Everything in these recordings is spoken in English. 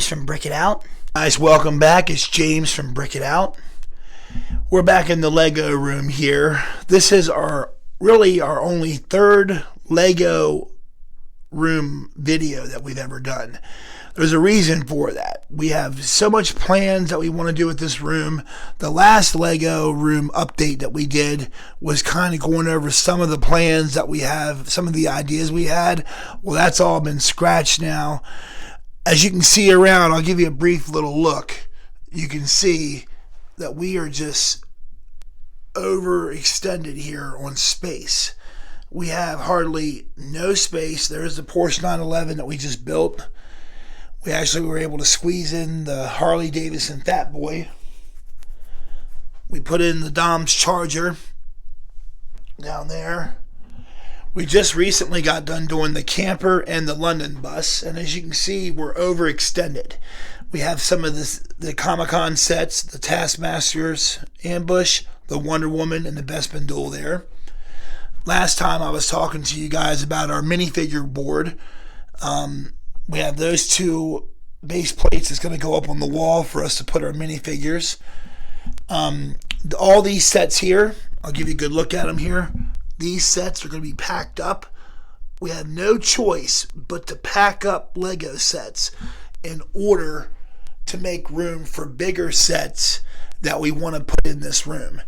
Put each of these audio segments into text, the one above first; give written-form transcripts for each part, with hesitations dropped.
James from Brick It Out. Guys, welcome back. It's James from Brick It Out. We're back in the Lego room here. This is our only third Lego room video that we've ever done. There's a reason for that. We have so much plans that we want to do with this room. The last Lego room update that we did was kind of going over some of the plans that we have, some of the ideas we had. Well, that's all been scratched now. As you can see around, I'll give you a brief little look. You can see that we are just overextended here on space. We have hardly no space. There is the Porsche 911 that we just built. We actually were able to squeeze in the Harley Davidson Fat Boy. We put in the Dom's Charger down there. We just recently got done doing the camper and the London bus, and as you can see, we're overextended. We have some of the Comic-Con sets, the Taskmaster's Ambush, the Wonder Woman, and the Bespin Duel there. Last time I was talking to you guys about our minifigure board. We have those two base plates that's going to go up on the wall for us to put our minifigures. All these sets here, I'll give you a good look at them here. These sets are going to be packed up. We have no choice but to pack up Lego sets in order to make room for bigger sets that we want to put in this room.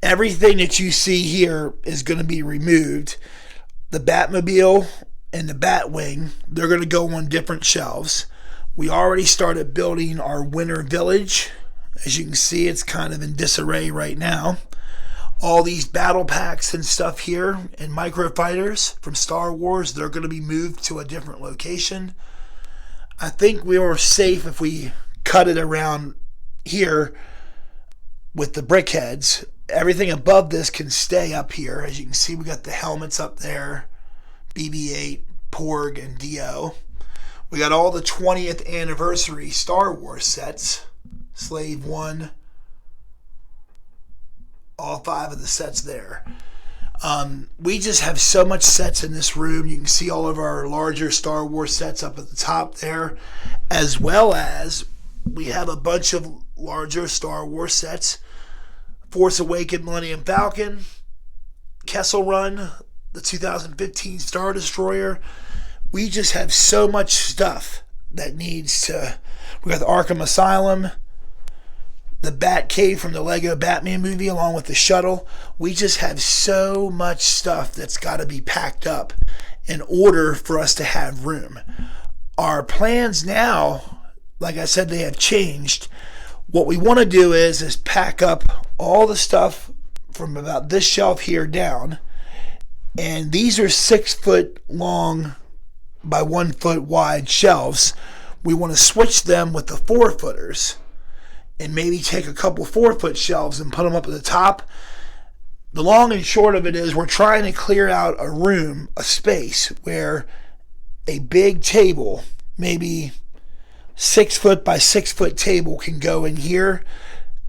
Everything that you see here is going to be removed. The Batmobile and the Batwing, they're going to go on different shelves. We already started building our winter village. As you can see, it's kind of in disarray right now. All these battle packs and stuff here and microfighters from Star Wars, they're going to be moved to a different location. I think we are safe if we cut it around here with the brick heads. Everything above this can stay up here. As you can see, we got the helmets up there. BB-8, Porg, and Dio. We got all the 20th anniversary Star Wars sets. Slave 1. All 5 of the sets there. We just have so much sets in this room. You can see all of our larger Star Wars sets up at the top there. As well as we have a bunch of larger Star Wars sets. Force Awakens, Millennium Falcon, Kessel Run, the 2015 Star Destroyer. We just have so much stuff that needs to... We got the Arkham Asylum, the Batcave from the Lego Batman movie along with the shuttle. We just have so much stuff that's got to be packed up in order for us to have room. Our plans now, like I said, they have changed. What we want to do is pack up all the stuff from about this shelf here down. And these are 6 foot long by 1 foot wide shelves. We want to switch them with the 4-footers and maybe take a couple 4-foot shelves and put them up at the top. The long and short of it is we're trying to clear out a room, a space where a big table, maybe 6 foot by 6 foot table, can go in here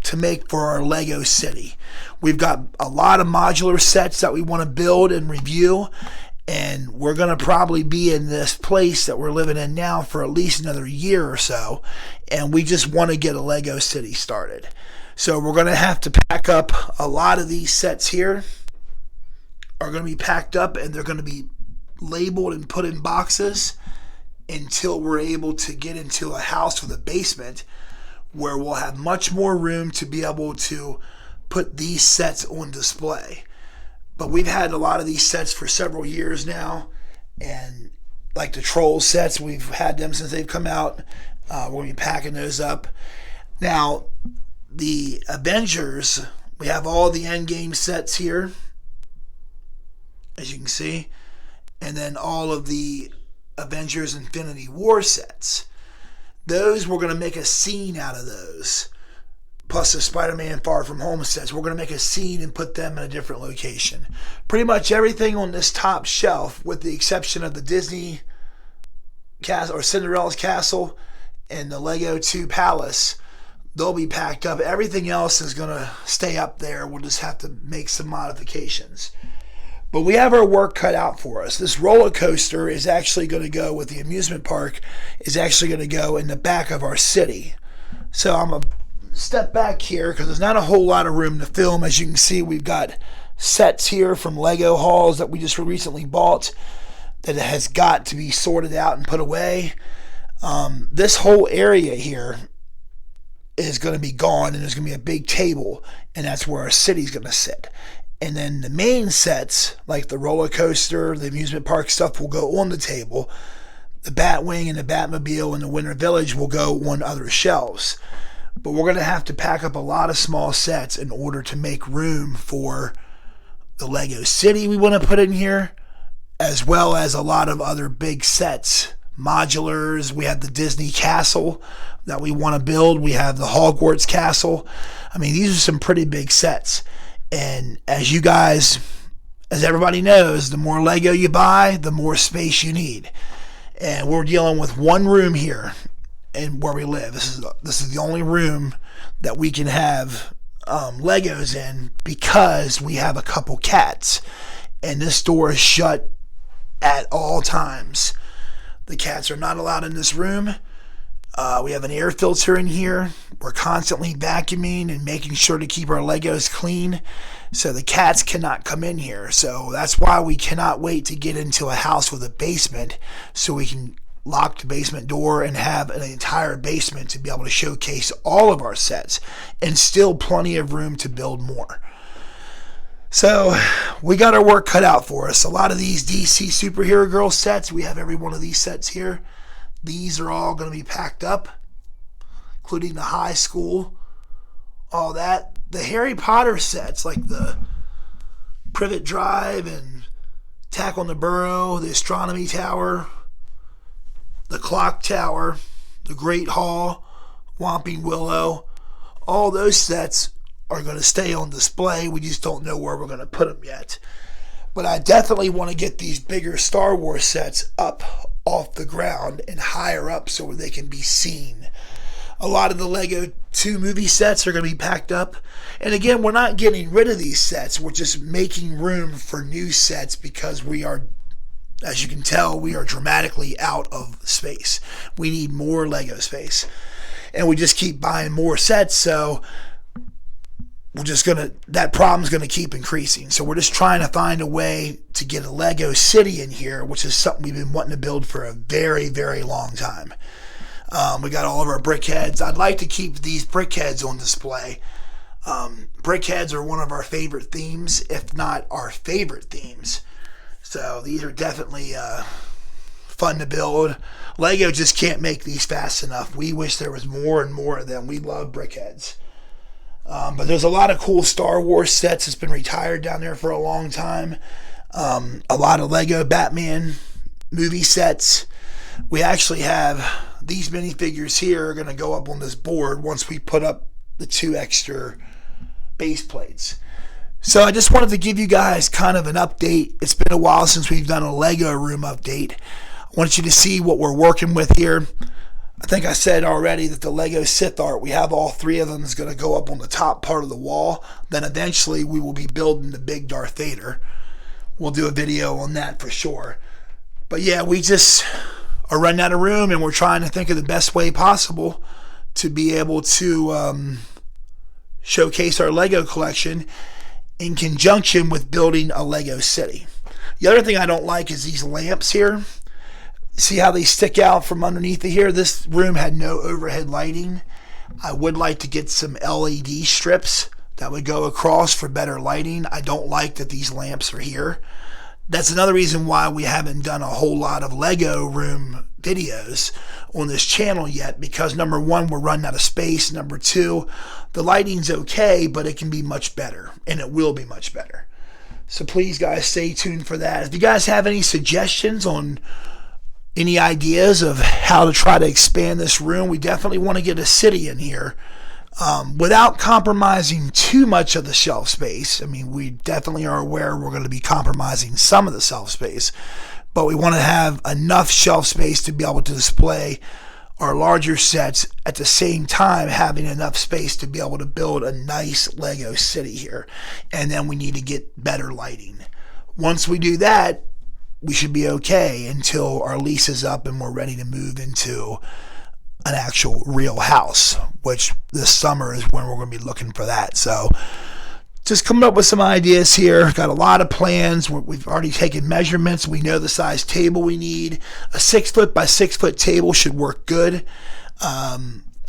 to make for our Lego city. We've got a lot of modular sets that we want to build and review, and we're going to probably be in this place that we're living in now for at least another year or so, and we just want to get a Lego city started. So we're going to have to pack up a lot of these sets here are going to be packed up, and they're going to be labeled and put in boxes until we're able to get into a house with a basement where we'll have much more room to be able to put these sets on display. But we've had a lot of these sets for several years now, and like the Troll sets, we've had them since they've come out. We'll be packing those up. Now, the Avengers, we have all the Endgame sets here, as you can see, and then all of the Avengers Infinity War sets. Those, we're going to make a scene out of those. Plus the Spider-Man Far From Home sets. We're going to make a scene and put them in a different location. Pretty much everything on this top shelf, with the exception of the Disney Castle or Cinderella's Castle and the Lego 2 Palace, they'll be packed up. Everything else is going to stay up there. We'll just have to make some modifications. But we have our work cut out for us. This roller coaster is actually going to go with the amusement park, is actually going to go in the back of our city. So I'm going to step back here because there's not a whole lot of room to film. As you can see, we've got sets here from Lego hauls that we just recently bought that has got to be sorted out and put away. This whole area here is going to be gone, and there's going to be a big table, and that's where our city's going to sit. And then the main sets, like the roller coaster, the amusement park stuff, will go on the table. The Batwing and the Batmobile and the Winter Village will go on other shelves. But we're going to have to pack up a lot of small sets in order to make room for the Lego City we want to put in here, as well as a lot of other big sets. Modulars, we have the Disney Castle that we want to build. We have the Hogwarts Castle. I mean, these are some pretty big sets. And as you guys, as everybody knows, the more Lego you buy, the more space you need. And we're dealing with one room here and where we live. This is the only room that we can have Legos in because we have a couple cats. And this door is shut at all times. The cats are not allowed in this room. We have an air filter in here. We're constantly vacuuming and making sure to keep our Legos clean so the cats cannot come in here. So that's why we cannot wait to get into a house with a basement so we can lock the basement door and have an entire basement to be able to showcase all of our sets and still plenty of room to build more. So we got our work cut out for us. A lot of these DC Superhero Girl sets, we have every one of these sets here. These are all going to be packed up, including the high school, all that. The Harry Potter sets, like the Privet Drive and Attack on the Burrow, the Astronomy Tower, the Clock Tower, the Great Hall, Whomping Willow, all those sets are going to stay on display. We just don't know where we're going to put them yet. But I definitely want to get these bigger Star Wars sets up off the ground and higher up so they can be seen. A lot of the Lego 2 movie sets are going to be packed up. And again, we're not getting rid of these sets. We're just making room for new sets because we are, as you can tell, we are dramatically out of space. We need more Lego space. And we just keep buying more sets, so that problem's going to keep increasing. So we're just trying to find a way to get a Lego City in here, which is something we've been wanting to build for a very, very long time. We got all of our brickheads. I'd like to keep these brickheads on display. Brickheads are one of our favorite themes, if not our favorite themes. So these are definitely fun to build. Lego just can't make these fast enough. We wish there was more and more of them. We love brickheads. But there's a lot of cool Star Wars sets that's been retired down there for a long time. A lot of Lego Batman movie sets. We actually have these minifigures here are going to go up on this board once we put up the 2 extra base plates. So I just wanted to give you guys kind of an update. It's been a while since we've done a Lego room update. I want you to see what we're working with here. I think I said already that the Lego Sith art, we have all 3 of them, is going to go up on the top part of the wall. Then eventually we will be building the big Darth Vader. We'll do a video on that for sure. But yeah, we just are running out of room and we're trying to think of the best way possible to be able to showcase our Lego collection in conjunction with building a Lego City. The other thing I don't like is these lamps here. See how they stick out from underneath of here? This room had no overhead lighting. I would like to get some LED strips that would go across for better lighting. I don't like that these lamps are here. That's another reason why we haven't done a whole lot of Lego room videos on this channel yet, because number 1, we're running out of space. Number 2, the lighting's okay, but it can be much better, and it will be much better. So please, guys, stay tuned for that. If you guys have any suggestions on any ideas of how to try to expand this room, we definitely want to get a city in here without compromising too much of the shelf space. I mean, we definitely are aware we're going to be compromising some of the shelf space, but we want to have enough shelf space to be able to display our larger sets at the same time having enough space to be able to build a nice Lego city here. And then we need to get better lighting. Once we do that, we should be okay until our lease is up and we're ready to move into an actual real house, which this summer is when we're going to be looking for that. So just coming up with some ideas here. Got a lot of plans. We've already taken measurements. We know the size table we need. A 6 foot by 6 foot table should work good.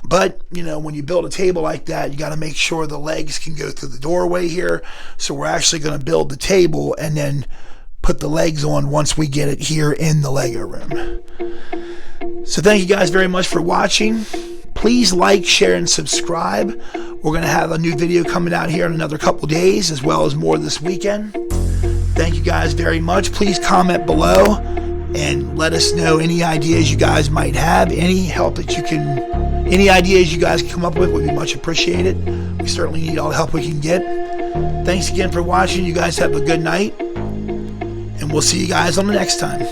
But, you know, when you build a table like that, you got to make sure the legs can go through the doorway here. So we're actually going to build the table and then put the legs on once we get it here in the Lego room. So thank you guys very much for watching. Please like, share, and subscribe. We're going to have a new video coming out here in another couple days, as well as more this weekend. Thank you guys very much. Please comment below and let us know any ideas you guys might have. Any ideas you guys can come up with would be much appreciated. We certainly need all the help we can get. Thanks again for watching. You guys have a good night, and we'll see you guys on the next time.